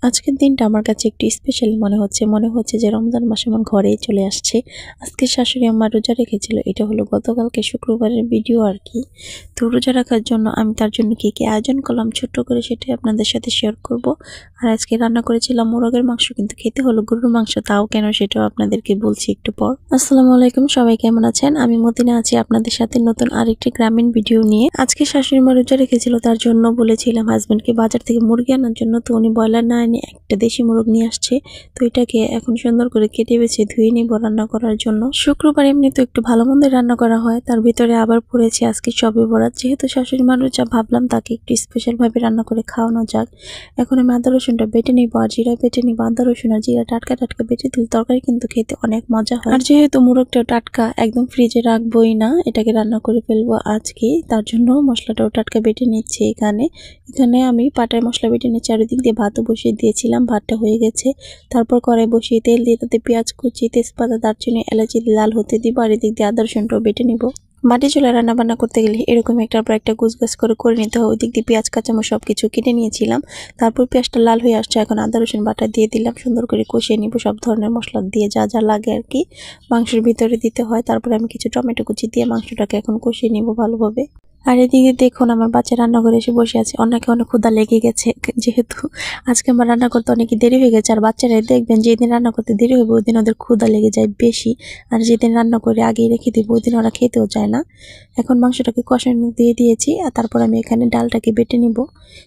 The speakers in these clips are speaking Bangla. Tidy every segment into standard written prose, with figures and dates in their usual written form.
আজকের দিনটা আমার কাছে একটু স্পেশাল মনে হচ্ছে যে রমজান মাস আমার ঘরেই চলে আসছে। আজকে শাশুড়ি আম্মা রোজা রেখেছিল, এটা হলো গতকালকে শুক্রবারের ভিডিও আর কি। তো রোজা রাখার জন্য আমি তার জন্য কি কি আয়োজন করলাম ছোট্ট করে সেটাই আপনাদের সাথে শেয়ার করব। আর আজকে রান্না করেছিলাম মোরগের মাংস, কিন্তু খেতে হলো গরুর মাংস, তাও কেন সেটাও আপনাদেরকে বলছি একটু পর। আসসালামু আলাইকুম, সবাই কেমন আছেন? আমি মতিনা আছি আপনাদের সাথে নতুন আরেকটি গ্রামীণ ভিডিও নিয়ে। আজকে শাশুড়ি মা রোজা রেখেছিল, তার জন্য বলেছিলাম হাজবেন্ডকে বাজার থেকে মুরগি আনার জন্য, তো উনি ব্রয়লার না এনে একটা দেশি মোরগ নিয়ে আসছে। তো এটাকে এখন সুন্দর করে কেটে বেছে ধুয়ে নিব রান্না করার জন্য। শুক্রবার এমনি তো একটু ভালো মন্দ রান্না করা হয়, তার ভিতরে আবার পড়েছে আজকে শবে বরাত। যেহেতু শাশুড়ি মা রোজা, ভাবলাম তাকে একটু স্পেশাল ভাবে রান্না করে খাওয়ানো যাক। এখন আমি আদা রসুনটা বেটে নিব আর জিরা বেটে নিব। আদা রসুন আর জিরা টাটকা টাটকা বেটে দিলে তরকারি কিন্তু খেতে অনেক মজা হয়। আর যেহেতু মোরগটা টাটকা, একদম ফ্রিজে রাখবোই না, এটাকে রান্না করে ফেলবো আজকে। তার জন্য মশলাটাও টাটকা বেটে নিচ্ছি। এখানে আমি পাটায় মশলা বেটে নিচ্ছি। আর ওদিক দিয়ে ভাতও বসিয়ে দিয়েছিলাম, ভাতটা হয়ে গেছে। তারপর কড়াই বসিয়ে তেল দিয়ে তাতে পেঁয়াজ কুচি, তেজপাতা, দারচিনি, এলাচি লাল হতে দিব। আর এদিক দিয়ে আদা রসুনটাও বেটে নিব। মাটি চুলায় রান্না বান্না করতে গেলে এরকম একটার পর একটা গুছগাছ করে নিতে হয়। ওই দিক দিয়ে পেঁয়াজ কাঁচামরিচ সবকিছু কেটে নিয়েছিলাম। তারপর পেঁয়াজটা লাল হয়ে আসছে, এখন আদা রসুন বাটা দিয়ে দিলাম, সুন্দর করে কষিয়ে নিব সব ধরনের মশলা দিয়ে, যা যা লাগে আর কি মাংসের ভিতরে দিতে হয়। তারপরে আমি কিছু টমেটো কুচি দিয়ে মাংসটাকে এখন কষিয়ে নিব ভালোভাবে। আর এদিকে দেখুন আমার বাচ্চা রান্নাঘরে এসে বসে আছে, অনেকে অনেক ক্ষুধা লেগে গেছে। যেহেতু আজকে আমার রান্না করতে অনেক দেরি হয়ে গেছে, আর বাচ্চারা দেখবেন যেদিন রান্না করতে দেরি হবে ওই দিন ওদের ক্ষুধা লেগে যায় বেশি। আর যেদিন রান্না করে আগেই রেখে দিব ওই দিন ওরা খেতেও চায় না। এখন মাংসটাকে কষানো দিয়ে দিয়েছি, আর তারপর আমি এখানে ডালটাকে বেটে নিব।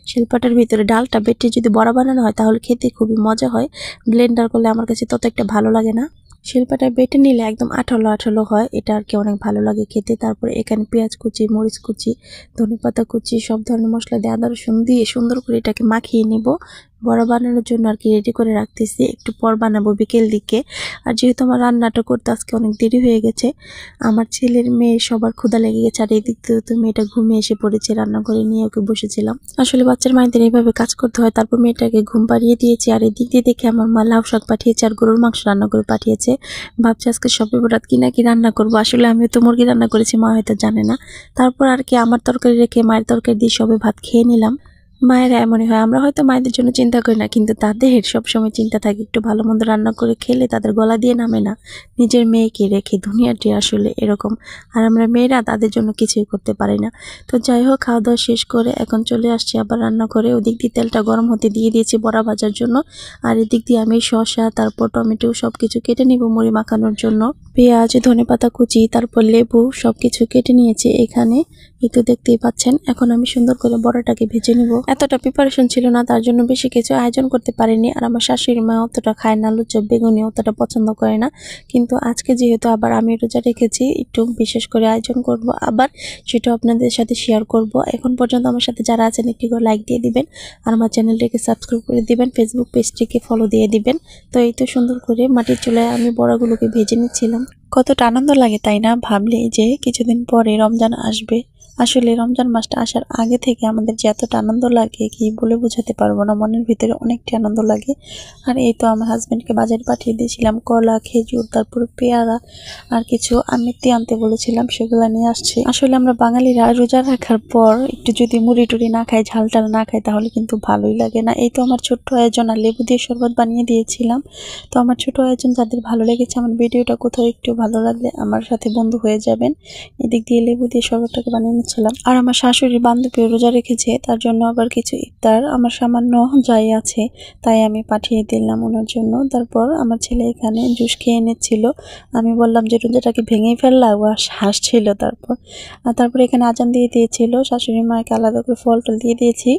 শিলপাটার ভিতরে ডালটা বেটে যদি বড়া বানানো হয় তাহলে খেতে খুবই মজা হয়। ব্লেন্ডার করলে আমার কাছে তত একটা ভালো লাগে না। শিলপাটায় বেটে নিলে একদম আঠালো আঠালো হয়, এটা আর কি অনেক ভালো লাগে খেতে। তারপরে এখানে পেঁয়াজ কুচি, মরিচ কুচি, ধনেপাতা কুচি, সব ধরনের মশলা দিয়ে আদা রসুন দিয়ে সুন্দর করে এটাকে মাখিয়ে নিব। বড়া বানানোর জন্য আর কি রেডি করে রাখতেছি, একটু পর বানাবো বিকেল দিকে। আর যেহেতু আমার রান্নাটা করতে আজকে অনেক দেরি হয়ে গেছে, আমার ছেলের মেয়ে সবার ক্ষুধা লেগে গেছে। আর এই দিক থেকে তো মেয়েটা ঘুমিয়ে এসে পড়েছে, রান্না করে নিয়ে ওকে বসেছিলাম। আসলে বাচ্চার মায়েদের এইভাবে কাজ করতে হয়। তারপর মেয়েটাকে ঘুম পাড়িয়ে দিয়েছি। আর এই দিক দিয়ে দেখে আমার মা লাউ শাক পাঠিয়েছে আর গরুর মাংস রান্না করে পাঠিয়েছে। ভাবছি আজকে শবে বরাত কি নাকি রান্না করবো। আসলে আমি তো মুরগি রান্না করেছি, মা হয়তো জানে না। তারপর আর কি আমার তরকারি রেখে মায়ের তরকারি দিয়ে সবে ভাত খেয়ে নিলাম। মায়েরা এমনই হয়, আমরা হয়তো মায়েদের জন্য চিন্তা করি না, কিন্তু তাদের সবসময় চিন্তা থাকে একটু ভালো মন্দ রান্না করে খেলে তাদের গলা দিয়ে নামে না নিজের মেয়েকে রেখে। দুনিয়াটি আসলে এরকম, আর আমরা মেয়েরা তাদের জন্য কিছুই করতে পারি না। তো যাই হোক, খাওয়া দাওয়া শেষ করে এখন চলে আসছি আবার রান্না করে। ওদিক দিয়ে তেলটা গরম হতে দিয়ে দিয়েছি বড়া ভাজার জন্য। আর এদিক দিয়ে আমি শসা, তারপর টমেটো সবকিছু কেটে নিব মুড়ি মাখানোর জন্য। পেঁয়াজ, ধনেপাতা কুচি, তারপর লেবু সবকিছু কেটে নিয়েছি এখানে, একটু দেখতেই পাচ্ছেন। এখন আমি সুন্দর করে বড়াটাকে ভেজে নিব। এতটা প্রিপারেশন ছিল না, তার জন্য বেশি কিছু আয়োজন করতে পারিনি। আর আমার শাশুড়ি মা অতটা খায় না, লুচো বেগুনি অতটা পছন্দ করে না। কিন্তু আজকে যেহেতু আবার আমি রোজা রেখেছি, একটু বিশেষ করে আয়োজন করব, আবার সেটা আপনাদের সাথে শেয়ার করব। এখন পর্যন্ত আমার সাথে যারা আছেন একটি করে লাইক দিয়ে দিবেন, আর আমার চ্যানেলটিকে সাবস্ক্রাইব করে দিবেন, ফেসবুক পেজটিকে ফলো দিয়ে দিবেন। তো এই তো সুন্দর করে মাটির চুলায় আমি বড়াগুলোকে ভেজে নিচ্ছিলাম। কতটা আনন্দ লাগে তাই না, ভাবলে যে কিছুদিন পরে রমজান আসবে। আসলে রমজান মাসটা আসার আগে থেকে আমাদের যে এতটা আনন্দ লাগে কি বলে বোঝাতে পারবো না, মনের ভিতরে অনেকটা আনন্দ লাগে। আর এই তো আমার হাজবেন্ডকে বাজারে পাঠিয়ে দিয়েছিলাম কলা, খেজুর, তারপর পেয়ারা আর কিছু আমিত্তি আনতে বলেছিলাম, সেগুলো নিয়ে আসছে। আসলে আমরা বাঙালিরা রোজা রাখার পর একটু যদি মুড়ি টুড়ি না খাই, ঝাল টাল না খাই, তাহলে কিন্তু ভালোই লাগে না। এই তো আমার ছোট্ট আয়োজন, আর লেবু দিয়ে শরবত বানিয়ে দিয়েছিলাম। তো আমার ছোট আয়োজন যাদের ভালো লেগেছে, আমার ভিডিওটা কোথাও একটু ভালো লাগলে আমার সাথে বন্ধু হয়ে যাবেন। এদিক দিয়ে লেবু দিয়ে শরবতটাকে বানিয়ে নিচ্ছিলাম। আর আমার শাশুড়ি বান্ধবী রোজা রেখেছে, তার জন্য আবার কিছু ইফতার আমার সামান্য যাই আছে তাই আমি পাঠিয়ে দিলাম ওনার জন্য। তারপর আমার ছেলে এখানে জুস খেয়ে নিচ্ছিল। আমি বললাম যে রোজাটাকে ভেঙেই ফেললা, ও হাসছিল। তারপর এখানে আজান দিয়ে দিয়েছিল, শাশুড়ি মাকে আলাদা করে ফল টল দিয়ে দিয়েছি।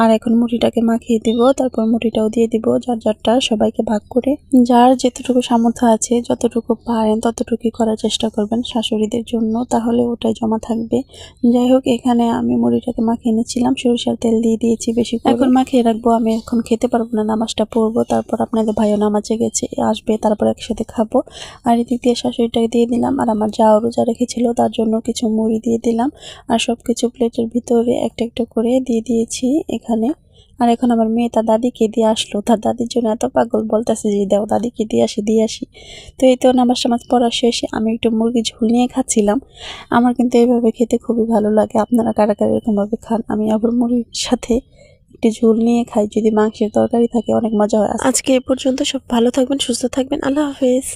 আর এখন মুড়িটাকে মাখিয়ে দিব, তারপর মুড়িটাও দিয়ে দিব যার যারটা, সবাইকে ভাগ করে। যার যেতটুকু সামর্থ্য আছে, যতটুকু পারেন ততটুকুই করার চেষ্টা করবেন শাশুড়িদের জন্য, তাহলে ওটাই জমা থাকবে। যাই হোক, এখানে আমি মুড়িটাকে মাখিয়ে নিচ্ছিলাম, সরিষার তেল দিয়ে দিয়েছি বেশি করে। এখন মাখিয়ে রাখবো, আমি এখন খেতে পারবো না, নামাজটা পড়বো। তারপর আপনাদের ভাইও নামাজে গেছে, আসবে, তারপর একসাথে খাবো। আর এদিক দিয়ে শাশুড়িটাকে দিয়ে দিলাম, আর আমার যাও রোজা রেখেছিল তার জন্য কিছু মুড়ি দিয়ে দিলাম। আর সবকিছু প্লেটের ভিতরে একটা একটা করে দিয়ে দিয়েছি এখানে। আর এখন আমার মেয়ে তার দাদিকে দিয়ে আসলো, তার দাদির জন্য এত পাগল, বলতেছে যে দাও দাদিকে দিয়ে আসি। তো এই তো নামাজ টামাজ পড়া শেষে আমি একটু মুরগি ঝোল নিয়ে খাচ্ছিলাম। আমার কিন্তু এইভাবে খেতে খুবই ভালো লাগে। আপনারা কারা কারা এরকম ভাবে খান? আমি আবার মুড়ির সাথে একটু ঝোল নিয়ে খাই, যদি মাংসের তরকারি থাকে অনেক মজা হয়। আজকে এই পর্যন্ত, সব ভালো থাকবেন, সুস্থ থাকবেন, আল্লাহ হাফেজ।